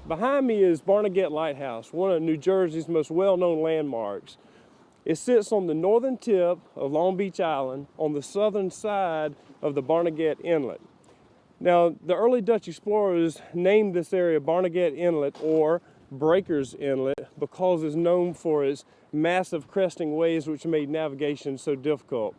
Behind me is Barnegat Lighthouse, one of New Jersey's most well-known landmarks. It sits on the northern tip of Long Beach Island on the southern side of the Barnegat Inlet. Now, the early Dutch explorers named this area Barnegat Inlet or Breakers Inlet because it's known for its massive cresting waves which made navigation so difficult.